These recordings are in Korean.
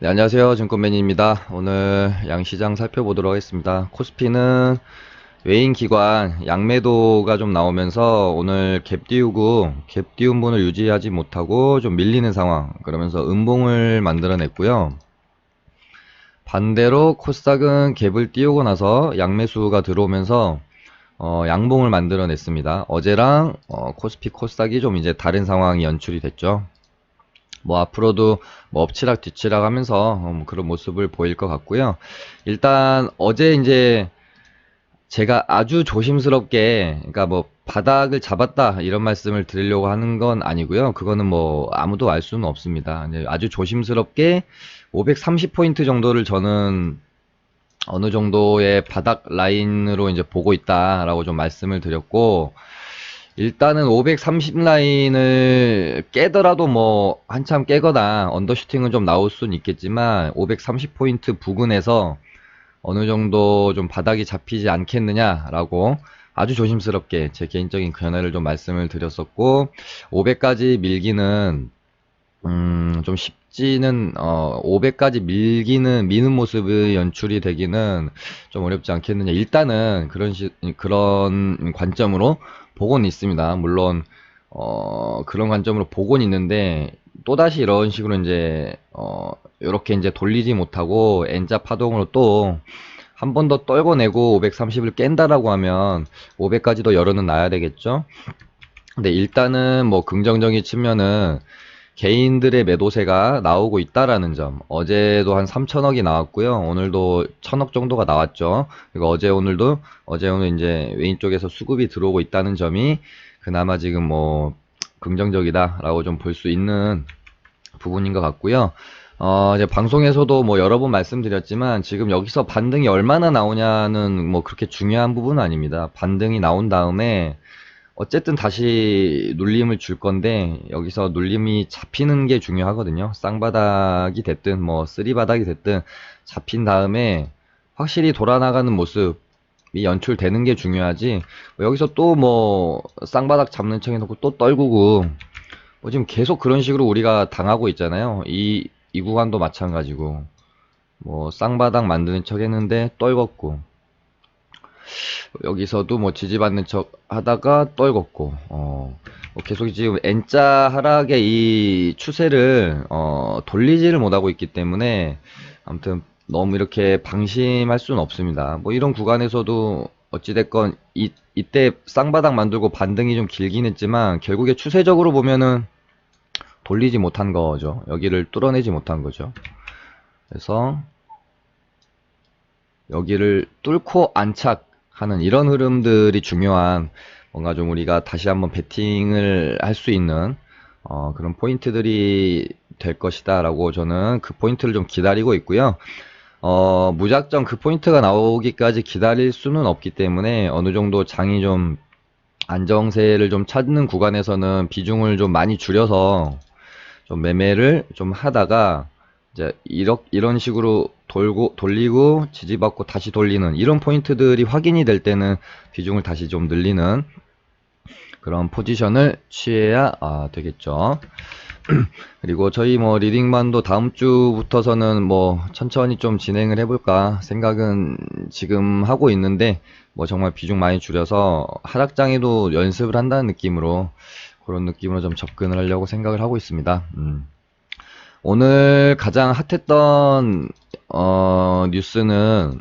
네, 안녕하세요. 증권맨입니다. 오늘 양시장 살펴보도록 하겠습니다. 코스피는 외인 기관 양매도가 좀 나오면서 오늘 갭 띄우고 갭 띄운 분을 유지하지 못하고 좀 밀리는 상황, 그러면서 음봉을 만들어냈고요. 반대로 코스닥은 갭을 띄우고 나서 양매수가 들어오면서 양봉을 만들어냈습니다. 어제랑 코스피 코스닥이 좀 이제 다른 상황이 연출이 됐죠. 뭐 앞으로도 뭐 엎치락 뒤치락 하면서 뭐 그런 모습을 보일 것 같고요. 일단 어제 이제 제가 아주 조심스럽게, 그러니까 뭐 바닥을 잡았다 이런 말씀을 드리려고 하는 건 아니고요. 그거는 뭐 아무도 알 수는 없습니다. 이제 아주 조심스럽게 530포인트 정도를 저는 어느 정도의 바닥 라인으로 이제 보고 있다라고 좀 말씀을 드렸고, 일단은 530 라인을 깨더라도 뭐 한참 깨거나 언더슈팅은 좀 나올 수는 있겠지만 530포인트 부근에서 어느 정도 좀 바닥이 잡히지 않겠느냐라고 아주 조심스럽게 제 개인적인 견해를 좀 말씀을 드렸었고, 500까지 밀기는 좀 쉽지는 500까지 미는 모습이 연출이 되기는 좀 어렵지 않겠느냐. 일단은 그런 관점으로 보고는 있습니다. 물론 그런 관점으로 보고는 있는데, 또다시 이런 식으로 이제 요렇게 이제 돌리지 못하고 N자 파동으로 또 한 번 더 떨궈내고 530을 깬다라고 하면 500까지도 열어는 놔야 되겠죠. 근데 일단은 뭐 긍정적인 측면은 개인들의 매도세가 나오고 있다라는 점. 어제도 한 3천억이 나왔고요. 오늘도 1천억 정도가 나왔죠. 그리고 어제 오늘 이제 외인 쪽에서 수급이 들어오고 있다는 점이 그나마 지금 뭐 긍정적이다라고 좀 볼 수 있는 부분인 것 같고요. 이제 방송에서도 뭐 여러 번 말씀드렸지만 지금 여기서 반등이 얼마나 나오냐는 뭐 그렇게 중요한 부분은 아닙니다. 반등이 나온 다음에 어쨌든 다시 눌림을 줄 건데, 여기서 눌림이 잡히는 게 중요하거든요. 쌍바닥이 됐든 뭐 쓰리바닥이 됐든 잡힌 다음에 확실히 돌아나가는 모습이 연출되는 게 중요하지, 여기서 또 뭐 쌍바닥 잡는 척 해놓고 또 떨구고, 뭐 지금 계속 그런 식으로 우리가 당하고 있잖아요. 이 구간도 마찬가지고, 뭐 쌍바닥 만드는 척 했는데 떨궜고, 여기서도 뭐 지지받는 척 하다가 떨궜고, 뭐 계속 지금 N자 하락의 이 추세를 돌리지를 못하고 있기 때문에 아무튼 너무 이렇게 방심할 수는 없습니다. 뭐 이런 구간에서도 어찌됐건 이때 쌍바닥 만들고 반등이 좀 길긴 했지만 결국에 추세적으로 보면은 돌리지 못한 거죠. 여기를 뚫어내지 못한 거죠. 그래서 여기를 뚫고 안착하는 이런 흐름들이 중요한, 뭔가 좀 우리가 다시 한번 베팅을 할 수 있는 그런 포인트들이 될 것이다 라고 저는 그 포인트를 좀 기다리고 있고요. 무작정 그 포인트가 나오기까지 기다릴 수는 없기 때문에 어느 정도 장이 좀 안정세를 좀 찾는 구간에서는 비중을 좀 많이 줄여서 좀 매매를 좀 하다가, 이제 이런 식으로 돌리고 지지받고 다시 돌리는 이런 포인트들이 확인이 될 때는 비중을 다시 좀 늘리는 그런 포지션을 취해야 되겠죠. 그리고 저희 뭐 리딩반도 다음 주부터서는 뭐 천천히 좀 진행을 해볼까 생각은 지금 하고 있는데, 뭐 정말 비중 많이 줄여서 하락장에도 연습을 한다는 느낌으로, 그런 느낌으로 좀 접근을 하려고 생각을 하고 있습니다. 오늘 가장 핫했던 뉴스는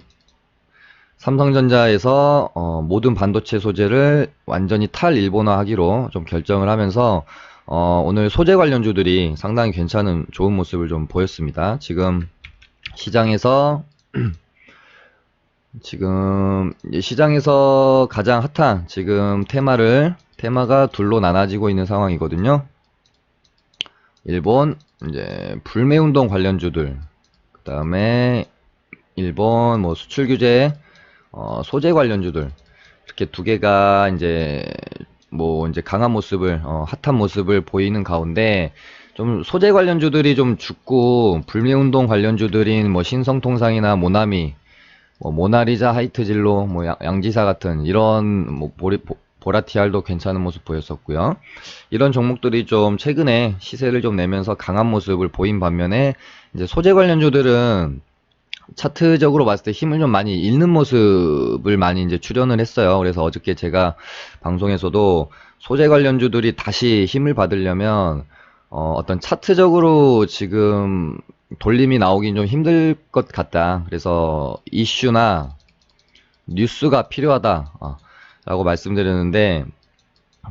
삼성전자에서 모든 반도체 소재를 완전히 탈일본화하기로 좀 결정을 하면서 오늘 소재 관련주들이 상당히 괜찮은 좋은 모습을 좀 보였습니다. 시장에서 지금 시장에서 가장 핫한 지금 테마가 둘로 나눠지고 있는 상황이거든요. 일본 이제 불매운동 관련주들, 그 다음에 일본 뭐 수출 규제 소재 관련주들, 이렇게 두 개가 이제 뭐 이제 강한 모습을 핫한 모습을 보이는 가운데, 좀 소재 관련주들이 좀 죽고 불매운동 관련주들인 뭐 신성통상이나 모나미, 뭐 모나리자, 하이트진로, 뭐 양지사 같은 이런 뭐 보라티알도 괜찮은 모습 보였었고요. 이런 종목들이 좀 최근에 시세를 좀 내면서 강한 모습을 보인 반면에 이제 소재 관련주들은 차트적으로 봤을 때 힘을 좀 많이 잃는 모습을 많이 이제 출연을 했어요. 그래서 어저께 제가 방송에서도 소재 관련주들이 다시 힘을 받으려면 어떤 차트적으로 지금 돌림이 나오긴 좀 힘들 것 같다. 그래서 이슈나 뉴스가 필요하다. 라고 말씀드렸는데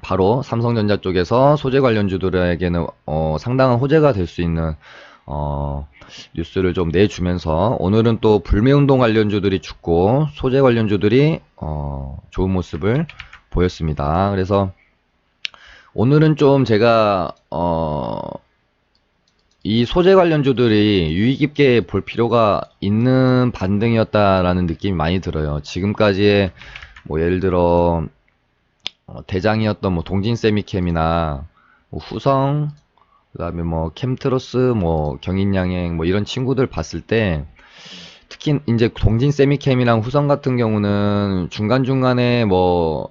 바로 삼성전자 쪽에서 소재 관련주들에게는 상당한 호재가 될 수 있는 뉴스를 좀 내주면서 오늘은 또 불매운동 관련주들이 죽고 소재 관련주들이 좋은 모습을 보였습니다. 그래서 오늘은 좀 제가 이 소재 관련주들이 유의 깊게 볼 필요가 있는 반등이었다라는 느낌이 많이 들어요. 지금까지의 뭐 예를 들어 대장이었던 뭐 동진 세미캠이나 뭐 후성, 그다음에 뭐 캠트로스, 뭐 경인양행 뭐 이런 친구들 봤을 때 특히 이제 동진 세미캠이랑 후성 같은 경우는 중간중간에 뭐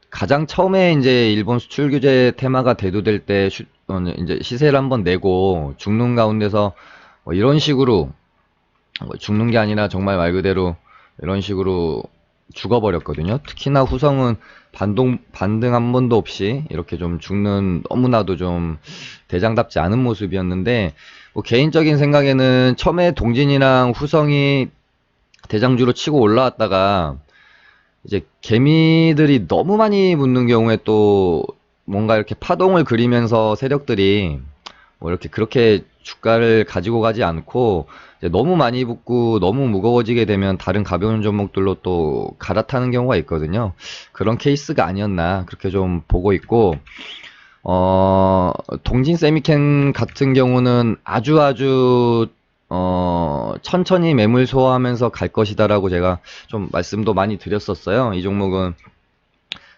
가장 처음에 이제 일본 수출 규제 테마가 대두될 때 이제 시세를 한번 내고 죽는 가운데서 뭐 이런 식으로 뭐 죽는 게 아니라 정말 말 그대로 이런 식으로 죽어버렸거든요. 특히나 후성은 반등 한 번도 없이 이렇게 좀 죽는 너무나도 좀 대장답지 않은 모습이었는데 뭐 개인적인 생각에는 처음에 동진이랑 후성이 대장주로 치고 올라왔다가 이제 개미들이 너무 많이 붙는 경우에 또 뭔가 이렇게 파동을 그리면서 세력들이 뭐 이렇게 그렇게 주가를 가지고 가지 않고 이제 너무 많이 붙고 너무 무거워지게 되면 다른 가벼운 종목들로 또 갈아타는 경우가 있거든요. 그런 케이스가 아니었나 그렇게 좀 보고 있고 동진 세미캔 같은 경우는 아주 천천히 매물 소화하면서 갈 것이다라고 제가 좀 말씀도 많이 드렸었어요. 이 종목은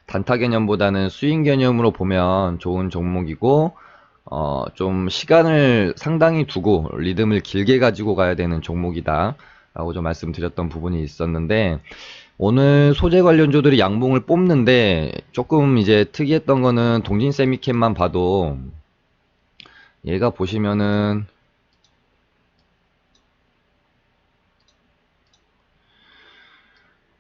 단타 개념보다는 스윙 개념으로 보면 좋은 종목이고, 좀 시간을 상당히 두고 리듬을 길게 가지고 가야 되는 종목이다. 라고 좀 말씀드렸던 부분이 있었는데, 오늘 소재 관련주들이 양봉을 뽑는데, 조금 이제 특이했던 거는 동진 세미캔만 봐도, 얘가 보시면은,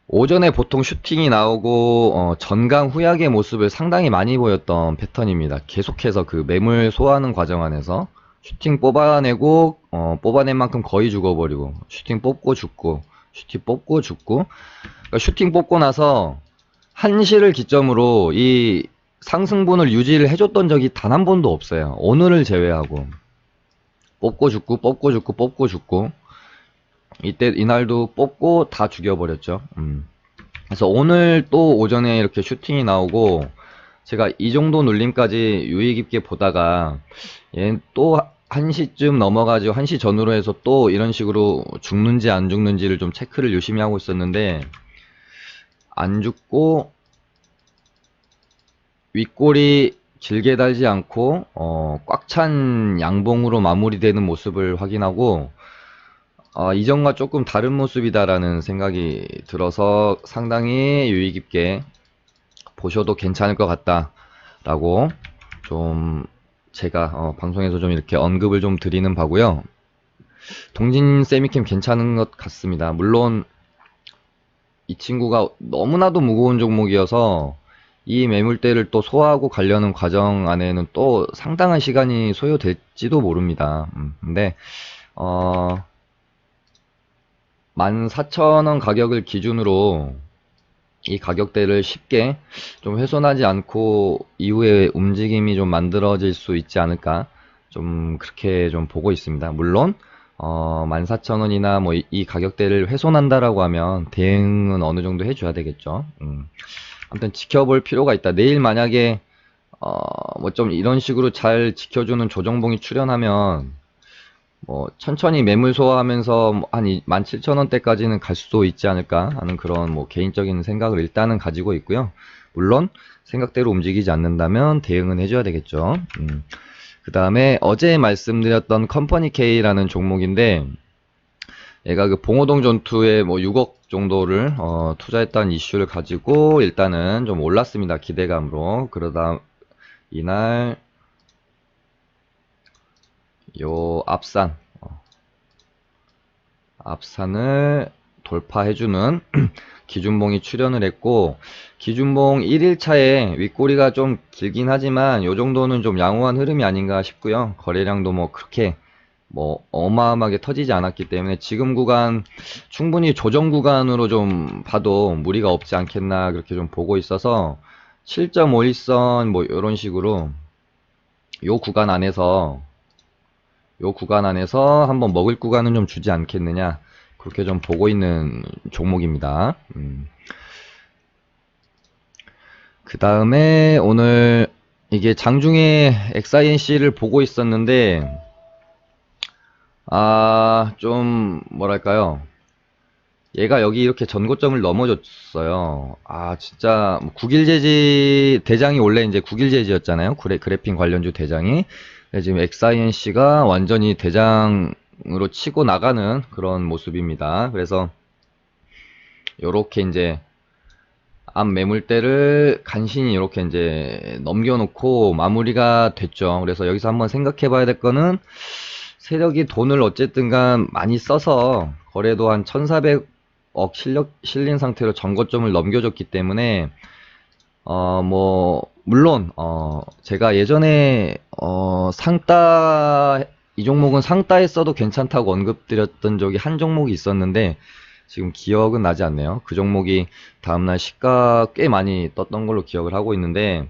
오전에 보통 슈팅이 나오고 전강 후약의 모습을 상당히 많이 보였던 패턴입니다. 계속해서 그 매물 소화하는 과정 안에서 슈팅 뽑아내고 뽑아낸 만큼 거의 죽어버리고 슈팅 뽑고 죽고 슈팅 뽑고 죽고 그러니까 슈팅 뽑고 나서 1시를 기점으로 이 상승분을 유지를 해줬던 적이 단 한 번도 없어요. 오늘을 제외하고 뽑고 죽고 뽑고 죽고 뽑고 죽고 이때 이날도 뽑고 다 죽여버렸죠. 그래서 오늘 또 오전에 이렇게 슈팅이 나오고 제가 이 정도 눌림까지 유의 깊게 보다가 얘 또 1시쯤 넘어가지고 1시 전후로 해서 또 이런 식으로 죽는지 안 죽는지를 좀 체크를 유심히 하고 있었는데 안 죽고 윗골이 길게 달지 않고 꽉 찬 양봉으로 마무리되는 모습을 확인하고 이전과 조금 다른 모습이다라는 생각이 들어서 상당히 유의 깊게 보셔도 괜찮을 것 같다라고 좀 제가 방송에서 좀 이렇게 언급을 좀 드리는 바고요. 동진 세미캠 괜찮은 것 같습니다. 물론 이 친구가 너무나도 무거운 종목이어서 이 매물대를 또 소화하고 가려는 과정 안에는 또 상당한 시간이 소요될지도 모릅니다. 근데 14,000원 가격을 기준으로 이 가격대를 쉽게 좀 훼손하지 않고 이후에 움직임이 좀 만들어질 수 있지 않을까 좀 그렇게 좀 보고 있습니다. 물론 14,000원이나 뭐 이 가격대를 훼손한다라고 하면 대응은 어느 정도 해줘야 되겠죠. 아무튼 지켜볼 필요가 있다. 내일 만약에 뭐 좀 이런 식으로 잘 지켜주는 조정봉이 출현하면 뭐 천천히 매물 소화하면서 한 17,000원대까지는 갈 수도 있지 않을까 하는 그런 뭐 개인적인 생각을 일단은 가지고 있고요. 물론 생각대로 움직이지 않는다면 대응은 해줘야 되겠죠. 그 다음에 어제 말씀드렸던 컴퍼니 K라는 종목인데 얘가 그 봉오동 전투에 뭐 6억 정도를 투자했다는 이슈를 가지고 일단은 좀 올랐습니다. 기대감으로. 그러다 이날 요 앞산을 돌파해주는 기준봉이 출현을 했고, 기준봉 1일차에 윗꼬리가 좀 길긴 하지만 요 정도는 좀 양호한 흐름이 아닌가 싶고요. 거래량도 뭐 그렇게 뭐 어마어마하게 터지지 않았기 때문에 지금 구간 충분히 조정 구간으로 좀 봐도 무리가 없지 않겠나 그렇게 좀 보고 있어서 7.51선 뭐 이런 식으로 요 구간 안에서 한번 먹을 구간은 좀 주지 않겠느냐 그렇게 좀 보고 있는 종목입니다. 그 다음에 오늘 이게 장중에 XINC를 보고 있었는데 좀 뭐랄까요, 얘가 여기 이렇게 전고점을 넘어졌어요. 진짜 9일제지 대장이 원래 이제 9일제지였잖아요. 그래핀 관련주 대장이. 지금 XINC가 완전히 대장으로 치고 나가는 그런 모습입니다. 그래서 요렇게 이제 앞 매물대를 간신히 이렇게 이제 넘겨놓고 마무리가 됐죠. 그래서 여기서 한번 생각해 봐야 될 거는, 세력이 돈을 어쨌든간 많이 써서 거래도 한 1400억 실린 상태로 전고점을 넘겨줬기 때문에 물론 제가 예전에 이 종목은 상따했어도 괜찮다고 언급드렸던 적이 한 종목이 있었는데 지금 기억은 나지 않네요. 그 종목이 다음날 시가 꽤 많이 떴던 걸로 기억을 하고 있는데,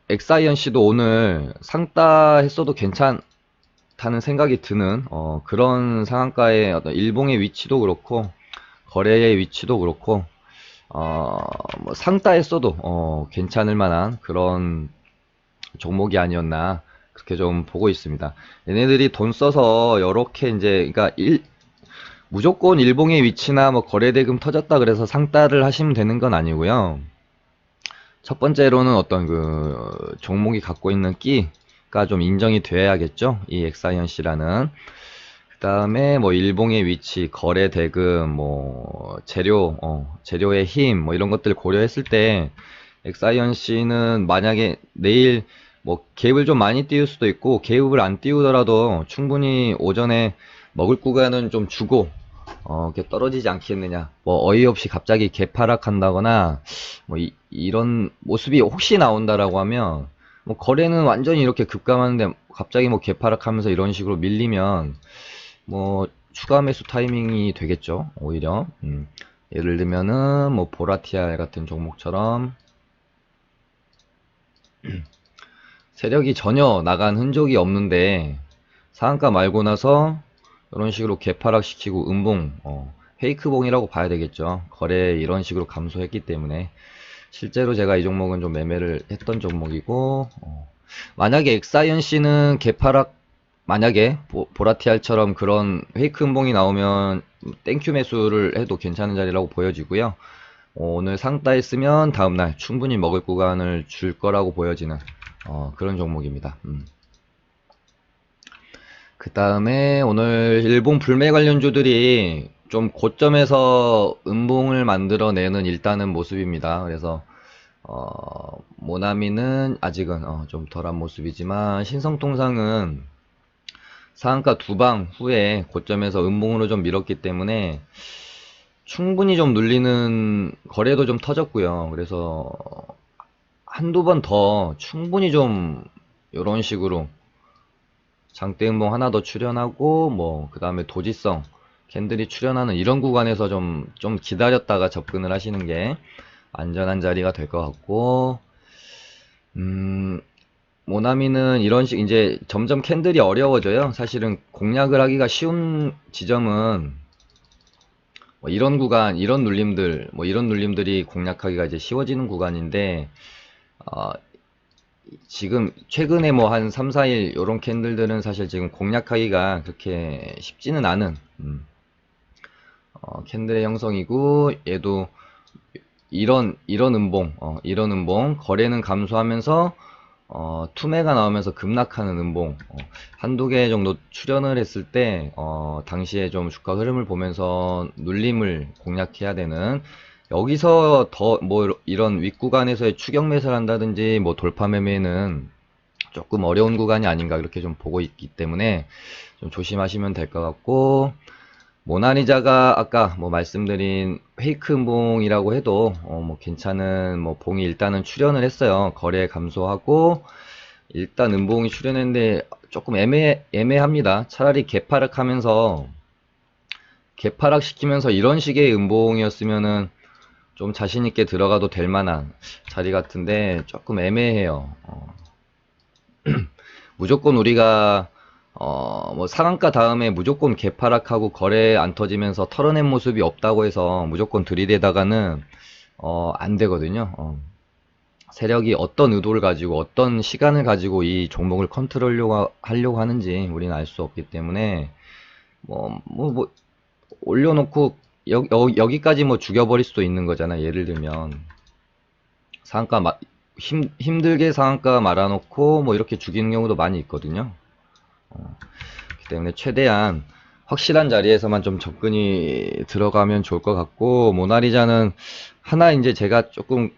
XINC도 오늘 상따했어도 괜찮다는 생각이 드는 그런 상한가의 어떤 일봉의 위치도 그렇고 거래의 위치도 그렇고 뭐 상따했어도 괜찮을 만한 그런 종목이 아니었나 그렇게 좀 보고 있습니다. 얘네들이 돈 써서 이렇게 이제 그러니까 무조건 일봉의 위치나 뭐 거래대금 터졌다 그래서 상따를 하시면 되는 건 아니고요. 첫 번째로는 어떤 그 종목이 갖고 있는 끼가 좀 인정이 돼야겠죠. 이 XINC라는. 그 다음에 뭐 일봉의 위치, 거래대금, 뭐 재료의 힘, 뭐 이런 것들 고려했을 때 XINC는 만약에 내일 뭐 갭을 좀 많이 띄울 수도 있고 갭을 안 띄우더라도 충분히 오전에 먹을 구간은 좀 주고 이렇게 떨어지지 않겠느냐. 뭐 어이없이 갑자기 개파락한다거나 뭐 이런 모습이 혹시 나온다라고 하면, 뭐 거래는 완전히 이렇게 급감하는데 갑자기 뭐 개파락하면서 이런 식으로 밀리면 뭐 추가 매수 타이밍이 되겠죠. 오히려 예를 들면은 뭐 보라티알 같은 종목처럼 세력이 전혀 나간 흔적이 없는데 상한가 말고 나서 이런 식으로 개파락시키고 음봉, 페이크봉이라고 봐야 되겠죠. 거래 이런 식으로 감소했기 때문에 실제로 제가 이 종목은 좀 매매를 했던 종목이고, 만약에 XINC는 개파락, 만약에 보라티알처럼 그런 페이크 음봉이 나오면 땡큐 매수를 해도 괜찮은 자리라고 보여지고요. 오늘 상따했으면 다음날 충분히 먹을 구간을 줄 거라고 보여지는 그런 종목입니다. 그 다음에 오늘 일본 불매 관련주들이 좀 고점에서 음봉을 만들어내는 일단은 모습입니다. 그래서 모나미는 아직은 좀 덜한 모습이지만 신성통상은 상한가 두 방 후에 고점에서 음봉으로 좀 밀었기 때문에 충분히 좀 눌리는 거래도 좀 터졌고요. 그래서 한두 번 더 충분히 좀 이런 식으로 장대 음봉 하나 더 출현하고 뭐 그 다음에 도지성 캔들이 출현하는 이런 구간에서 좀 기다렸다가 접근을 하시는 게 안전한 자리가 될 것 같고, 모나미는 이런 식 이제 점점 캔들이 어려워져요. 사실은 공략을 하기가 쉬운 지점은 뭐 이런 구간, 이런 눌림들이 공략하기가 이제 쉬워지는 구간인데, 지금 최근에 뭐 한 3, 4일 요런 캔들들은 사실 지금 공략하기가 그렇게 쉽지는 않은 캔들의 형성이고, 얘도 이런 음봉 거래는 감소하면서 투매가 나오면서 급락하는 음봉, 한두 개 정도 출현을 했을 때, 당시에 좀 주가 흐름을 보면서 눌림을 공략해야 되는, 여기서 더, 뭐, 이런 윗구간에서의 추격 매수를 한다든지, 뭐, 돌파 매매는 조금 어려운 구간이 아닌가, 그렇게 좀 보고 있기 때문에, 좀 조심하시면 될 것 같고, 모나리자가 아까 뭐 말씀드린 페이크 음봉이라고 해도 뭐 괜찮은 뭐 봉이 일단은 출현을 했어요. 거래 감소하고 일단 음봉이 출현했는데 조금 애매합니다. 차라리 개파락 시키면서 이런 식의 음봉이었으면은 좀 자신 있게 들어가도 될 만한 자리 같은데 조금 애매해요. 무조건 우리가 뭐 상한가 다음에 무조건 개파락하고 거래 안 터지면서 털어낸 모습이 없다고 해서 무조건 들이대다가는 안 되거든요. 세력이 어떤 의도를 가지고 어떤 시간을 가지고 이 종목을 하려고 하는지 우리는 알 수 없기 때문에 뭐 올려놓고 여기까지 뭐 죽여버릴 수도 있는 거잖아. 예를 들면 상한가 힘들게 상한가 말아놓고 뭐 이렇게 죽이는 경우도 많이 있거든요. 그렇기 때문에 최대한 확실한 자리에서만 좀 접근이 들어가면 좋을 것 같고, 모나리자는 하나 이제 제가 조금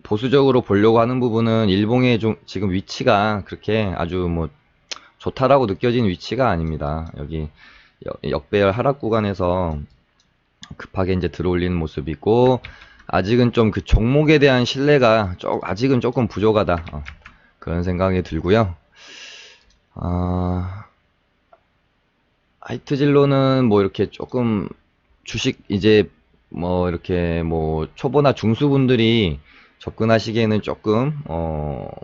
보수적으로 보려고 하는 부분은 일봉의 좀 지금 위치가 그렇게 아주 뭐 좋다라고 느껴지는 위치가 아닙니다. 여기 역배열 하락 구간에서 급하게 이제 들어올리는 모습이고, 아직은 좀 그 종목에 대한 신뢰가 아직은 조금 부족하다, 그런 생각이 들고요. 하이트진로는 뭐 이렇게 조금 주식 이제 뭐 이렇게 뭐 초보나 중수분들이 접근하시기에는 조금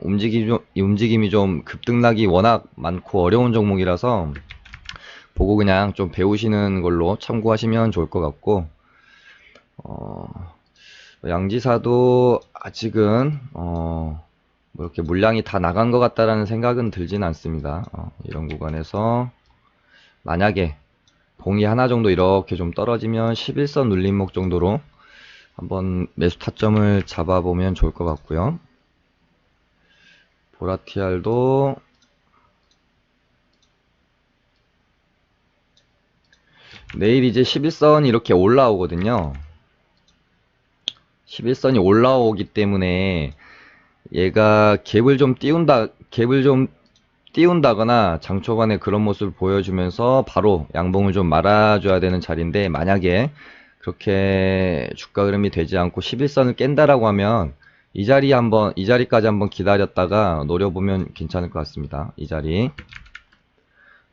움직임이 좀 급등락이 워낙 많고 어려운 종목이라서 보고 그냥 좀 배우시는 걸로 참고하시면 좋을 것 같고, 양지사도 아직은 뭐 이렇게 물량이 다 나간 것 같다라는 생각은 들진 않습니다. 이런 구간에서 만약에 봉이 하나 정도 이렇게 좀 떨어지면 11선 눌림목 정도로 한번 매수 타점을 잡아보면 좋을 것 같고요. 보라티알도 내일 이제 11선이 이렇게 올라오거든요. 11선이 올라오기 때문에 얘가 갭을 좀 띄운다거나 장 초반에 그런 모습을 보여주면서 바로 양봉을 좀 말아줘야 되는 자리인데, 만약에 그렇게 주가 흐름이 되지 않고 11선을 깬다라고 하면 이 자리까지 한번 기다렸다가 노려보면 괜찮을 것 같습니다. 이 자리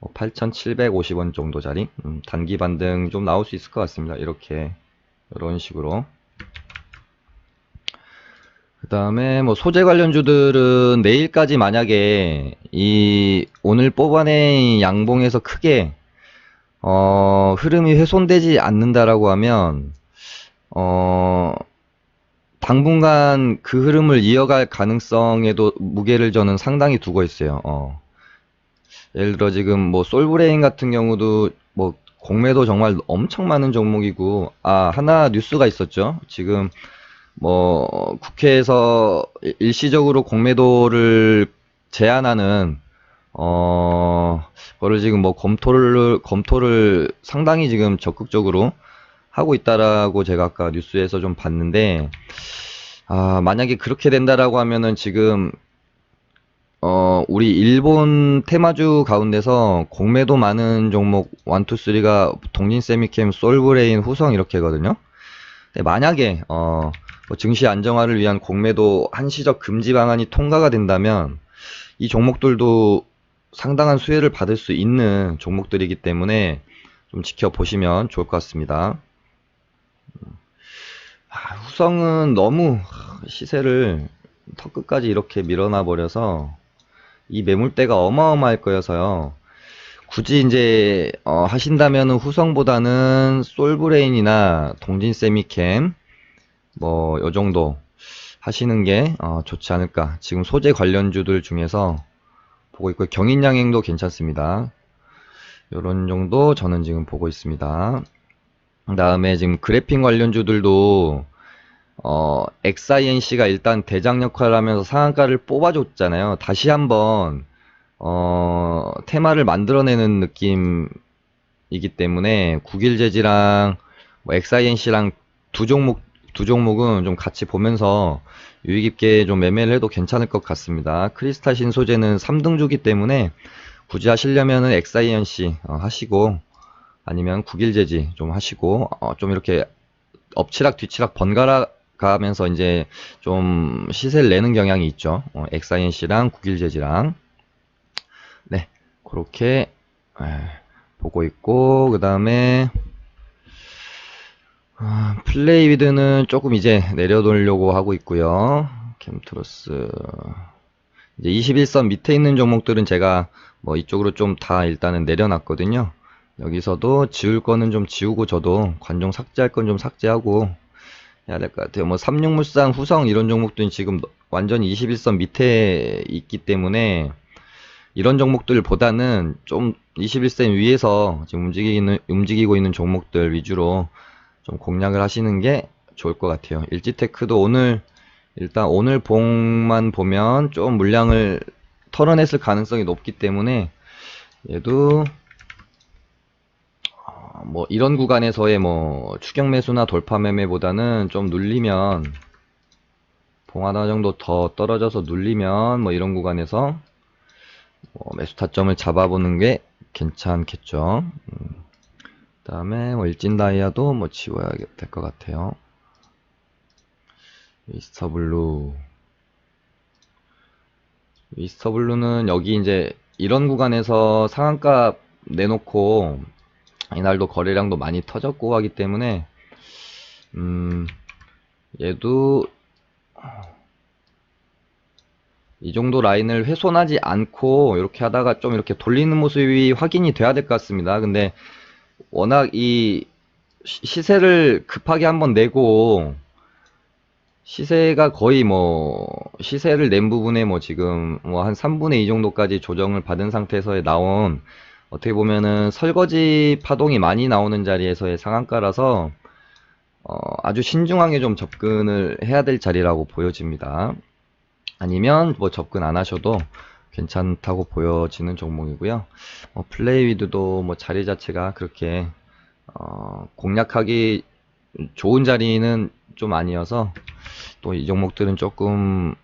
8,750원 정도 자리, 단기 반등 좀 나올 수 있을 것 같습니다. 이런 식으로. 그 다음에 뭐 소재 관련주들은 내일까지 만약에 오늘 뽑아낸 양봉에서 크게 흐름이 훼손되지 않는다라고 하면 당분간 그 흐름을 이어갈 가능성에도 무게를 저는 상당히 두고 있어요. 예를 들어 지금 뭐 솔브레인 같은 경우도 뭐 공매도 정말 엄청 많은 종목이고, 하나 뉴스가 있었죠. 지금 뭐 국회에서 일시적으로 공매도를 제한하는 거를 지금 뭐 검토를 상당히 지금 적극적으로 하고 있다라고 제가 아까 뉴스에서 좀 봤는데, 만약에 그렇게 된다라고 하면은 지금 우리 일본 테마주 가운데서 공매도 많은 종목 1, 2, 3가 동진 세미캠, 솔브레인, 후성 이렇게거든요. 근데 만약에 뭐 증시 안정화를 위한 공매도 한시적 금지 방안이 통과가 된다면 이 종목들도 상당한 수혜를 받을 수 있는 종목들이기 때문에 좀 지켜보시면 좋을 것 같습니다. 후성은 너무 시세를 턱끝까지 이렇게 밀어놔 버려서 이 매물대가 어마어마할 거여서요. 굳이 이제 하신다면은 후성보다는 솔브레인이나 동진 세미캠 뭐 요 정도 하시는 게 좋지 않을까. 지금 소재 관련주들 중에서 보고 있고, 경인양행도 괜찮습니다. 요런 정도 저는 지금 보고 있습니다. 그 다음에 지금 그래픽 관련주들도 XINC가 일단 대장 역할을 하면서 상한가를 뽑아줬잖아요. 다시 한번 테마를 만들어내는 느낌이기 때문에 국일제지랑 뭐 XINC랑 두 종목은 좀 같이 보면서 유의 깊게 좀 매매를 해도 괜찮을 것 같습니다. 크리스탈 신소재는 3등주기 때문에 굳이 하시려면은 XINC 하시고, 아니면 국일제지 좀 하시고, 좀 이렇게 엎치락 뒤치락 번갈아 가면서 이제 좀 시세를 내는 경향이 있죠. XINC랑 국일제지랑. 네, 그렇게 보고 있고, 그 다음에 플레이위드는 조금 이제 내려놓으려고 하고 있고요. 캠트로스 이제 21선 밑에 있는 종목들은 제가 뭐 이쪽으로 좀 다 일단은 내려놨거든요. 여기서도 지울 거는 좀 지우고, 저도 관종 삭제할 건 좀 삭제하고 해야 될 것 같아요. 뭐 삼육물산, 후성 이런 종목들은 지금 완전히 21선 밑에 있기 때문에 이런 종목들보다는 좀 21선 위에서 지금 움직이고 있는 종목들 위주로 좀 공략을 하시는 게 좋을 것 같아요. 일지테크도 일단 오늘 봉만 보면 좀 물량을 털어냈을 가능성이 높기 때문에 얘도 뭐 이런 구간에서의 뭐 추격 매수나 돌파 매매보다는 좀 눌리면, 봉 하나 정도 더 떨어져서 눌리면 뭐 이런 구간에서 매수 타점을 잡아보는 게 괜찮겠죠. 그 다음에 뭐 일진다이아도 뭐 지워야 될 것 같아요. 위스터블루는 여기 이제 이런 구간에서 상한가 내놓고 이날도 거래량도 많이 터졌고 하기 때문에 얘도 이 정도 라인을 훼손하지 않고 이렇게 하다가 좀 이렇게 돌리는 모습이 확인이 돼야 될 것 같습니다. 근데 워낙 이 시세를 급하게 한번 내고, 시세가 거의 뭐 시세를 낸 부분에 뭐 지금 뭐 한 3분의 2 정도까지 조정을 받은 상태에서 나온, 어떻게 보면은 설거지 파동이 많이 나오는 자리에서의 상한가라서 아주 신중하게 좀 접근을 해야 될 자리라고 보여집니다. 아니면 뭐 접근 안 하셔도 괜찮다고 보여지는 종목이고요. 플레이위드도 뭐 자리 자체가 그렇게 공략하기 좋은 자리는 좀 아니어서 또 이 종목들은 조금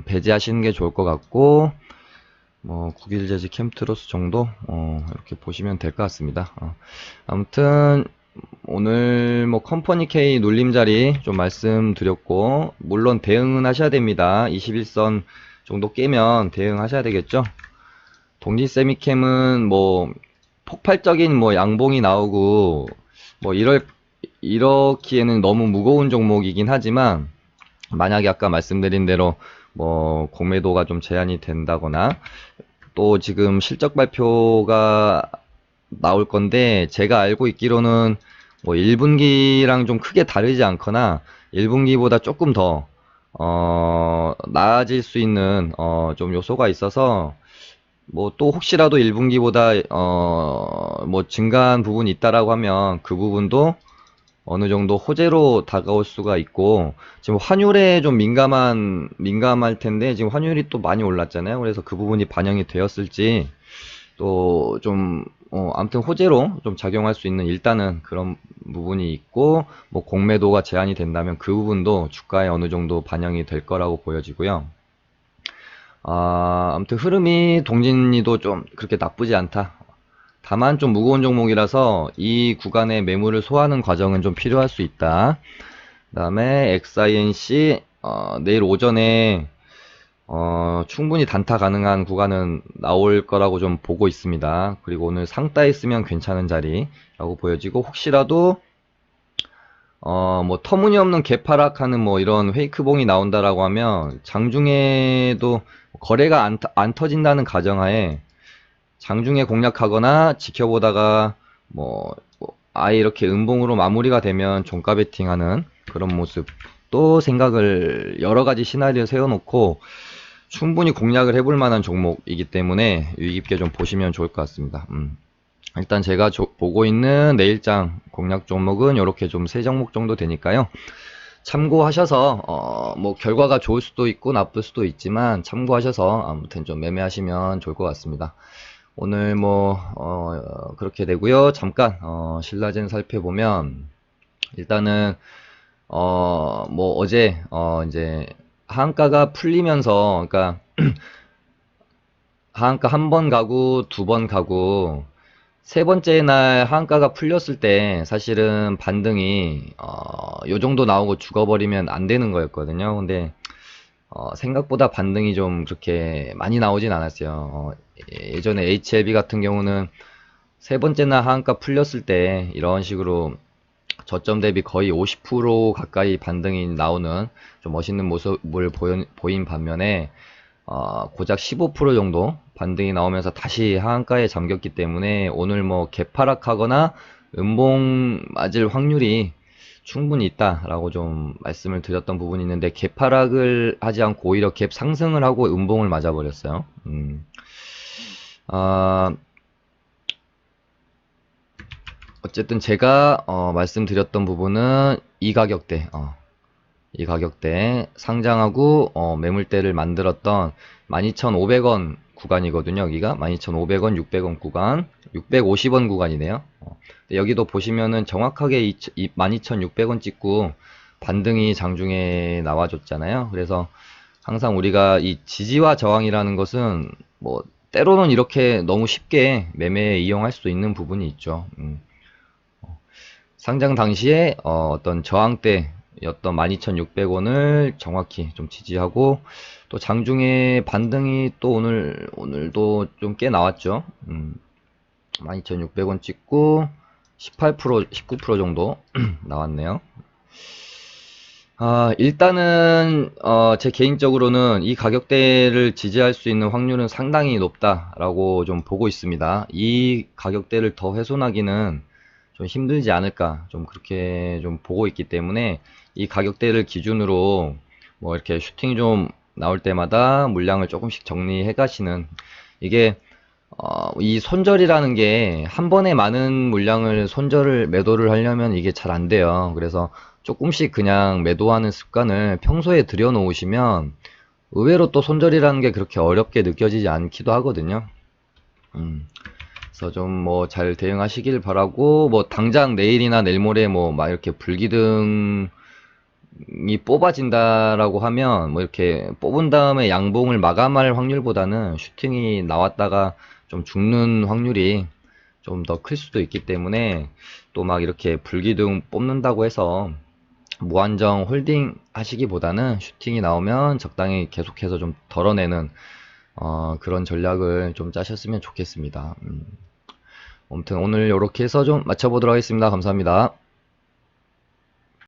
배제하시는 게 좋을 것 같고, 뭐 국일제지, 캠트로스 정도 이렇게 보시면 될 것 같습니다. 아무튼 오늘 뭐 컴퍼니 K 눌림 자리 좀 말씀드렸고, 물론 대응은 하셔야 됩니다. 21선 정도 깨면 대응하셔야 되겠죠. 동진 세미캠은 뭐 폭발적인 뭐 양봉이 나오고 뭐 이렇기에는 너무 무거운 종목이긴 하지만, 만약에 아까 말씀드린 대로 뭐 공매도가 좀 제한이 된다거나, 또 지금 실적 발표가 나올 건데 제가 알고 있기로는 뭐 1분기랑 좀 크게 다르지 않거나 1분기보다 조금 더 나아질 수 있는 좀 요소가 있어서, 뭐 또 혹시라도 1분기보다 뭐 증가한 부분이 있다라고 하면 그 부분도 어느 정도 호재로 다가올 수가 있고, 지금 환율에 좀 민감할 텐데 지금 환율이 또 많이 올랐잖아요. 그래서 그 부분이 반영이 되었을지, 또 좀 아무튼 호재로 좀 작용할 수 있는 일단은 그런 부분이 있고, 뭐 공매도가 제한이 된다면 그 부분도 주가에 어느 정도 반영이 될 거라고 보여지고요. 아무튼 흐름이 동진이도 좀 그렇게 나쁘지 않다. 다만 좀 무거운 종목이라서 이 구간에 매물을 소화하는 과정은 좀 필요할 수 있다. 그 다음에 XINC 내일 오전에 충분히 단타 가능한 구간은 나올 거라고 좀 보고 있습니다. 그리고 오늘 상따 있으면 괜찮은 자리라고 보여지고, 혹시라도 뭐 터무니없는 개파락하는 뭐 이런 페이크봉이 나온다라고 하면 장중에도 거래가 안 터진다는 가정하에 장중에 공략하거나 지켜보다가 뭐 아예 이렇게 음봉으로 마무리가 되면 종가 베팅하는 그런 모습도 생각을, 여러 가지 시나리오 세워놓고 충분히 공략을 해볼 만한 종목이기 때문에 유의 깊게 좀 보시면 좋을 것 같습니다. 일단 제가 보고 있는 내일장 공략 종목은 이렇게 좀 세 종목 정도 되니까요. 참고하셔서 뭐 결과가 좋을 수도 있고 나쁠 수도 있지만 참고하셔서 아무튼 좀 매매하시면 좋을 것 같습니다. 오늘 뭐 그렇게 되고요. 잠깐 신라젠 살펴보면 일단은 뭐 어제 이제 하한가가 풀리면서 그러니까 하한가 한 번 가고 두 번 가고 세 번째 날 하한가가 풀렸을 때 사실은 반등이 요 정도 나오고 죽어버리면 안 되는 거였거든요. 근데 생각보다 반등이 좀 그렇게 많이 나오진 않았어요. 예전에 HLB 같은 경우는 세 번째 날 하한가 풀렸을 때 이런 식으로 저점 대비 거의 50% 가까이 반등이 나오는 좀 멋있는 모습을 보인 반면에 고작 15% 정도 반등이 나오면서 다시 하한가에 잠겼기 때문에 오늘 뭐 갭하락하거나 음봉 맞을 확률이 충분히 있다라고 좀 말씀을 드렸던 부분이 있는데 갭하락을 하지 않고 오히려 갭 상승을 하고 음봉을 맞아버렸어요. 어쨌든 제가 말씀드렸던 부분은 이 가격대 상장하고 매물대를 만들었던 12,500원 구간이거든요. 여기가 12,500원, 600원 구간, 650원 구간이네요. 여기도 보시면은 정확하게 12,600원 찍고 반등이 장중에 나와줬잖아요. 그래서 항상 우리가 이 지지와 저항이라는 것은 뭐 때로는 이렇게 너무 쉽게 매매에 이용할 수 있는 부분이 있죠. 상장 당시에 어떤 저항대였던 12,600원을 정확히 좀 지지하고 또 장중에 반등이 또 오늘도 좀 꽤 나왔죠. 12,600원 찍고 18%, 19% 정도 나왔네요. 일단은 제 개인적으로는 이 가격대를 지지할 수 있는 확률은 상당히 높다라고 좀 보고 있습니다. 이 가격대를 더 훼손하기는 좀 힘들지 않을까 좀 그렇게 좀 보고 있기 때문에 이 가격대를 기준으로 뭐 이렇게 슈팅이 좀 나올 때마다 물량을 조금씩 정리해 가시는 이게 이 손절이라는 게 한 번에 많은 물량을 매도를 하려면 이게 잘 안 돼요. 그래서 조금씩 그냥 매도하는 습관을 평소에 들여 놓으시면 의외로 또 손절이라는 게 그렇게 어렵게 느껴지지 않기도 하거든요. 그래서 좀 뭐 잘 대응하시길 바라고 뭐 당장 내일이나 내일 모레 뭐 막 이렇게 불기둥이 뽑아진다라고 하면 뭐 이렇게 뽑은 다음에 양봉을 마감할 확률보다는 슈팅이 나왔다가 좀 죽는 확률이 좀 더 클 수도 있기 때문에 또 막 이렇게 불기둥 뽑는다고 해서 무한정 홀딩 하시기보다는 슈팅이 나오면 적당히 계속해서 좀 덜어내는 그런 전략을 좀 짜셨으면 좋겠습니다. 아무튼 오늘 이렇게 해서 좀 마쳐보도록 하겠습니다. 감사합니다.